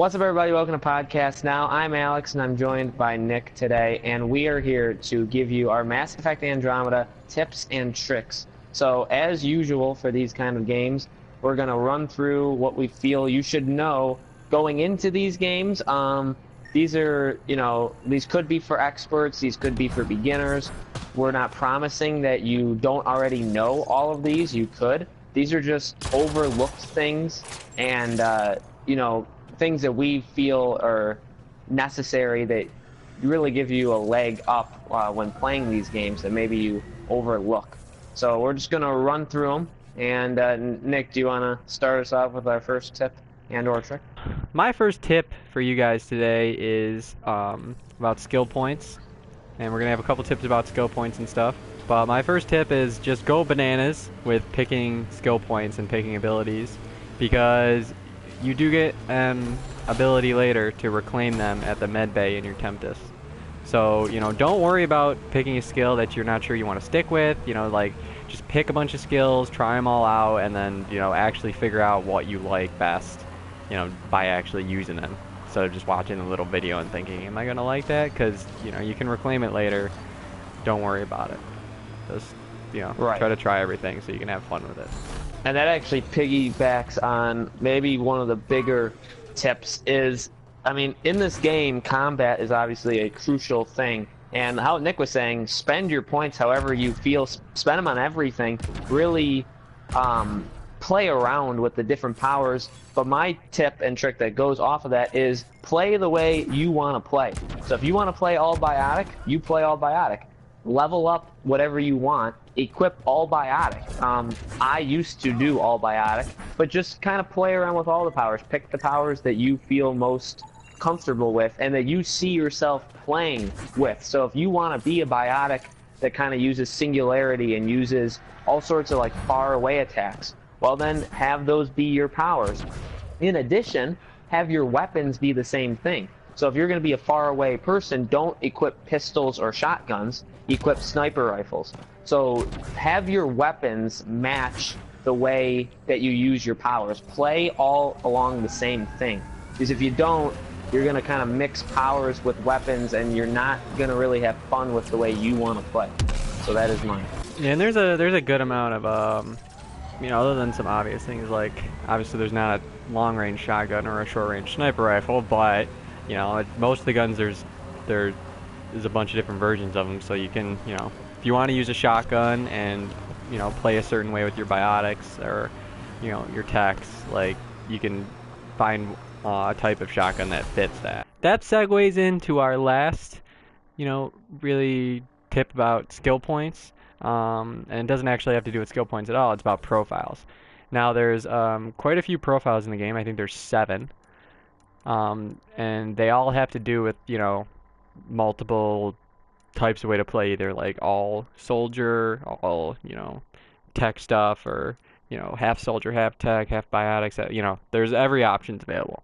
What's up, everybody? Welcome to Podcast Now. I'm Alex, and I'm joined by Nick today, and we are here to give you our Mass Effect Andromeda tips and tricks. So, as usual for these kind of games, we're going to run through what we feel you should know going into these games. These are, these could be for experts, these could be for beginners. We're not promising that you don't already know all of these. You could. These are just overlooked things, and, things that we feel are necessary that really give you a leg up when playing these games that maybe you overlook. So we're just going to run through them. And Nick, do you want to start us off with our first tip and/or trick? My first tip for you guys today is about skill points. And we're going to have a couple tips about skill points and stuff. But my first tip is just go bananas with picking skill points and picking abilities, because you do get an ability later to reclaim them at the med bay in your Tempest. So, don't worry about picking a skill that you're not sure you want to stick with. Just pick a bunch of skills, try them all out, and then, actually figure out what you like best, by actually using them. Instead of just watching a little video and thinking, am I going to like that? Because, you can reclaim it later. Don't worry about it. Just, Right. Try to try everything so you can have fun with it. And that actually piggybacks on maybe one of the bigger tips is, in this game, combat is obviously a crucial thing. And how Nick was saying, spend your points however you feel, spend them on everything, really play around with the different powers. But my tip and trick that goes off of that is play the way you want to play. So if you want to play all biotic, you play all biotic. Level up whatever you want, equip all biotic. I used to do all biotic, but just kind of play around with all the powers. Pick the powers that you feel most comfortable with and that you see yourself playing with. So if you want to be a biotic that kind of uses singularity and uses all sorts of like far away attacks, well then have those be your powers. In addition, have your weapons be the same thing. So if you're going to be a far away person, don't equip pistols or shotguns, equip sniper rifles. So have your weapons match the way that you use your powers. Play all along the same thing. Because if you don't, you're going to kind of mix powers with weapons and you're not going to really have fun with the way you want to play. So that is mine. Yeah, and there's a good amount of other than some obvious things, like obviously there's not a long range shotgun or a short range sniper rifle, but most of the guns there's a bunch of different versions of them, so you can, if you want to use a shotgun and, play a certain way with your biotics or, your techs, like, you can find a type of shotgun that fits that. That segues into our last, really tip about skill points, and it doesn't actually have to do with skill points at all, it's about profiles. Now, there's quite a few profiles in the game. I think there's 7. And they all have to do with, multiple types of way to play, either like all soldier, all, tech stuff, or, half soldier, half tech, half biotics, there's every option's available.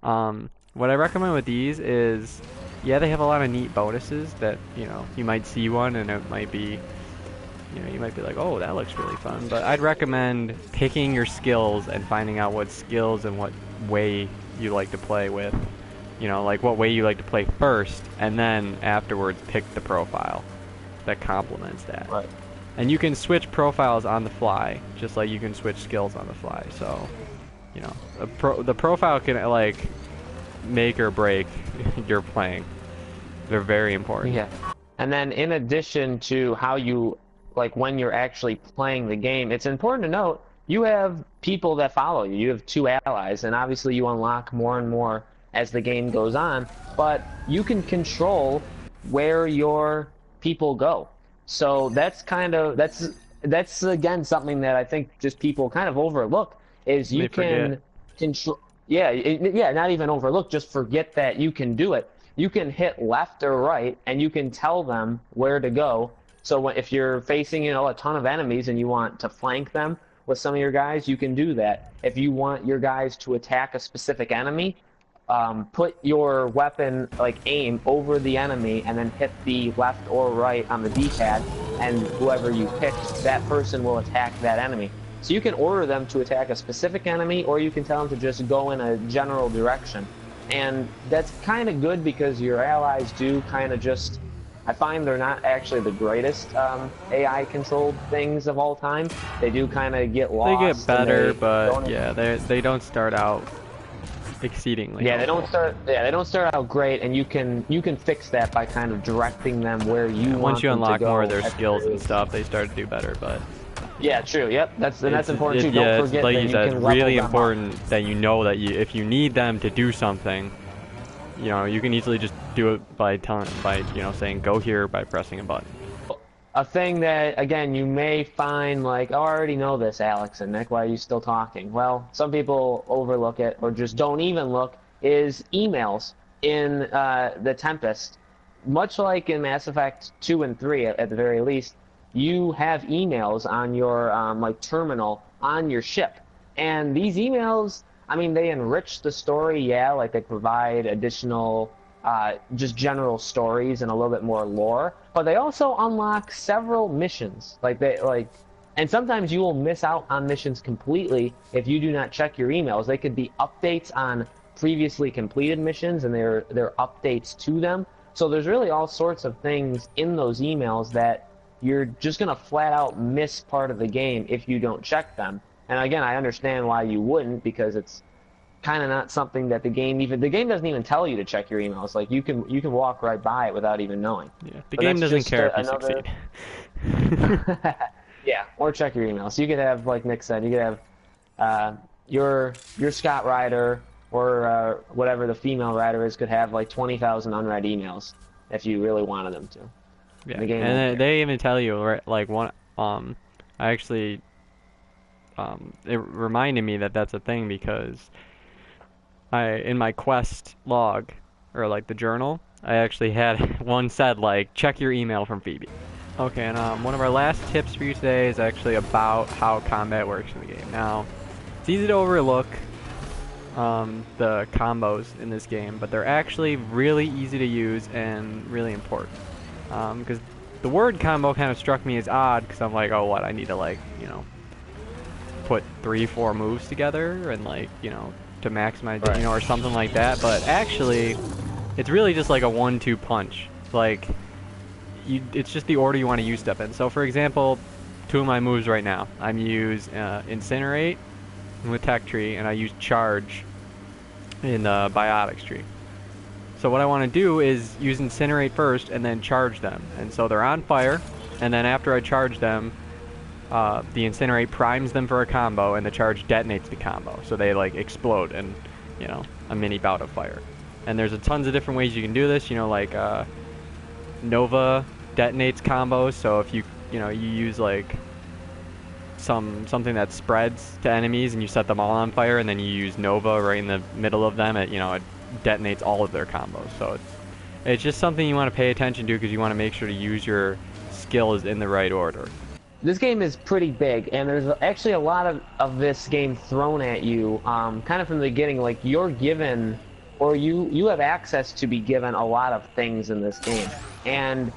What I recommend with these is, yeah, they have a lot of neat bonuses that, you might see one and it might be, you might be like, oh, that looks really fun, but I'd recommend picking your skills and finding out what skills and what way you like to play with, like what way you like to play first, and then afterwards pick the profile that complements that. Right. And you can switch profiles on the fly, just like you can switch skills on the fly. So, the profile can like make or break your playing. They're very important. Yeah. And then in addition to how you, like when you're actually playing the game, it's important to note you have people that follow you. You have 2 allies, and obviously you unlock more and more as the game goes on, but you can control where your people go. So that's again something that I think just people kind of overlook, is you can control. Yeah, not even overlook, just forget that you can do it. You can hit left or right, and you can tell them where to go. So if you're facing, a ton of enemies and you want to flank them with some of your guys, you can do that. If you want your guys to attack a specific enemy, put your weapon, like aim over the enemy and then hit the left or right on the D-pad, and whoever you pick, that person will attack that enemy. So you can order them to attack a specific enemy, or you can tell them to just go in a general direction. And that's kind of good because your allies do kind of just, I find they're not actually the greatest AI controlled things of all time. They do kind of get They get lost and better, they but don't. yeah, they don't start out exceedingly Yeah, they don't helpful. start. Yeah, they don't start out great, and you can fix that by kind of directing them where you Yeah, once want you them to unlock more of go their at the skills very and least. stuff, they start to do better. But Yeah, true. Yep, that's important too. Don't yeah, it's forget like that you you said, it's can level really them up. important that you know that if you need them to do something, you know, you can easily just do it by saying go here by pressing a button. A thing that, again, you may find like, oh, I already know this, Alex and Nick, why are you still talking? Well, some people overlook it or just don't even look, is emails in the Tempest. Much like in Mass Effect 2 and 3, at the very least, you have emails on your like terminal on your ship. And these emails, I mean, they enrich the story, yeah, like they provide additional just general stories and a little bit more lore, but they also unlock several missions. And sometimes you will miss out on missions completely if you do not check your emails. They could be updates on previously completed missions, and they're updates to them. So there's really all sorts of things in those emails that you're just gonna flat out miss part of the game if you don't check them. And again, I understand why you wouldn't, because it's kind of not something that the game doesn't even tell you to check your emails. Like you can walk right by it without even knowing. Yeah, the But game that's doesn't just care if you another. succeed. Yeah, or check your emails. You could have, like Nick said, you could have your Scott Ryder or whatever the female writer is could have like 20,000 unread emails if you really wanted them to. Yeah, The game and won't care. they even tell you right, like one I actually it reminded me that that's a thing because I in my quest log or like the journal, I actually had one said like check your email from Phoebe. Okay, and one of our last tips for you today is actually about how combat works in the game. Now, it's easy to overlook the combos in this game, but they're actually really easy to use and really important. Because the word combo kind of struck me as odd because I'm like, oh, what? I need to like, put 3, 4 moves together and like, to maximize, Right. or something like that. But actually, it's really just like a 1-2 punch. Like, it's just the order you want to use stuff in. So, for example, two of my moves right now, I'm use Incinerate with Tech Tree, and I use Charge in the Biotics tree. So what I want to do is use Incinerate first and then charge them. And so they're on fire, and then after I charge them, the Incinerate primes them for a combo, and the charge detonates the combo. So they like explode and, a mini bout of fire. And there's a tons of different ways you can do this, like Nova detonates combos. So if you use like something that spreads to enemies and you set them all on fire, and then you use Nova right in the middle of them, it detonates all of their combos. So it's just something you want to pay attention to because you want to make sure to use your skills in the right order. This game is pretty big, and there's actually a lot of this game thrown at you, kind of from the beginning. Like you're given, or you have access to be given a lot of things in this game, and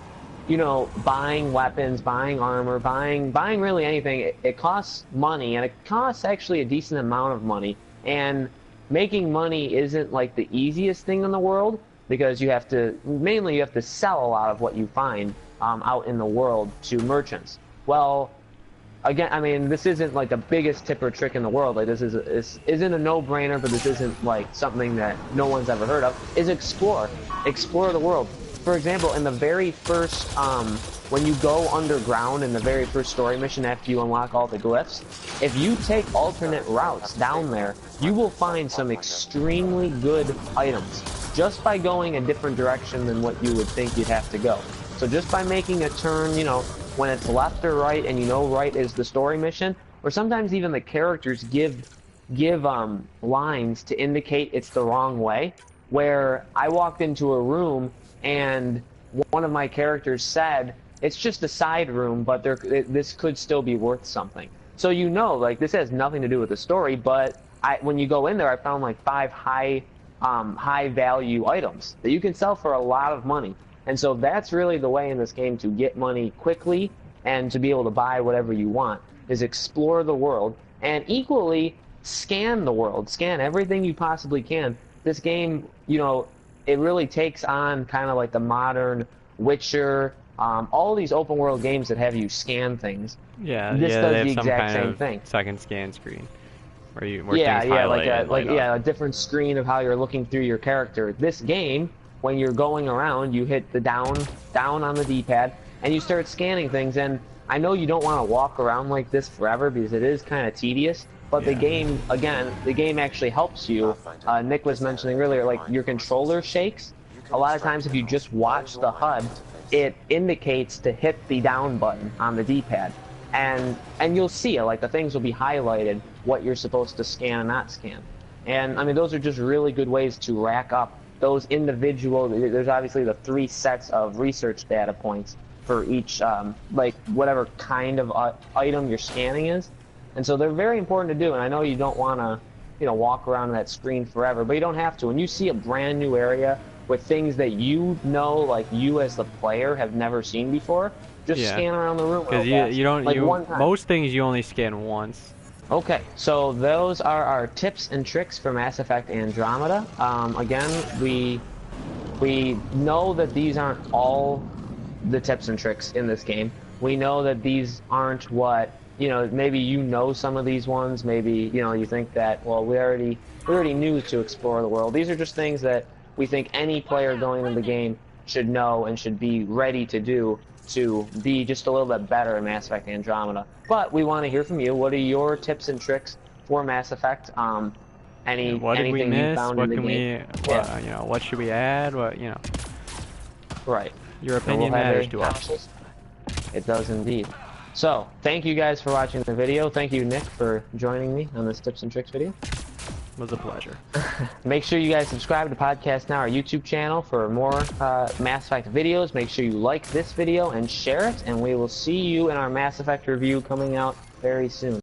buying weapons, buying armor, buying really anything. It costs money, and it costs actually a decent amount of money. And making money isn't like the easiest thing in the world because you have to sell a lot of what you find out in the world to merchants. Well, again, I mean, this isn't like the biggest tip or trick in the world. Like this isn't a no-brainer, but this isn't like something that no one's ever heard of. Is explore the world. For example, in the very first, when you go underground in the very first story mission after you unlock all the glyphs, if you take alternate routes down there, you will find some extremely good items just by going a different direction than what you would think you'd have to go. So just by making a turn, when it's left or right, and right is the story mission, or sometimes even the characters give lines to indicate it's the wrong way. Where I walked into a room and one of my characters said, it's just a side room, but this could still be worth something. So like this has nothing to do with the story, but when you go in there, I found like 5 high value items that you can sell for a lot of money. And so that's really the way in this game to get money quickly and to be able to buy whatever you want, is explore the world and equally scan the world, scan everything you possibly can. this game, you know, it really takes on kind of like the modern Witcher, all these open world games that have you scan things. Yeah, This yeah, they does have the some exact kind same of thing. second scan screen where Yeah, things yeah, highlight and light up. yeah, a different screen of how you're looking through your character. This game, when you're going around, you hit the down on the D-pad, and you start scanning things. And I know you don't want to walk around like this forever because it is kind of tedious. But the Yeah. game, again, the game actually helps you. Nick was mentioning earlier, like your controller shakes. A lot of times, if you just watch the HUD, it indicates to hit the down button on the D-pad. And you'll see it, like the things will be highlighted what you're supposed to scan and not scan. And I mean, those are just really good ways to rack up those individual. There's obviously the 3 sets of research data points for each, like whatever kind of item you're scanning is, and so they're very important to do. And I know you don't want to, you know, walk around that screen forever, but you don't have to. When you see a brand new area with things that you know, like you as the player have never seen before, just Yeah. scan around the room real Because fast. you don't Like you one time. most things you only scan once. Okay, so those are our tips and tricks for Mass Effect Andromeda. Again, we know that these aren't all the tips and tricks in this game. We know that these aren't what, you know, maybe you know some of these ones, maybe, you know, you think that, well, we already knew to explore the world. These are just things that we think any player going into the game should know and should be ready to do to be just a little bit better in Mass Effect Andromeda. But we want to hear from you. What are your tips and tricks for Mass Effect? What did we Anything you miss? found What in the can game? we, you know, what should we add? What, you know, Right. your And we'll opinion have matters a to us. It does indeed. So, thank you guys for watching the video. Thank you, Nick, for joining me on this tips and tricks video. It was a pleasure. Make sure you guys subscribe to Podcast Now, our YouTube channel, for more Mass Effect videos. Make sure you like this video and share it, and we will see you in our Mass Effect review coming out very soon.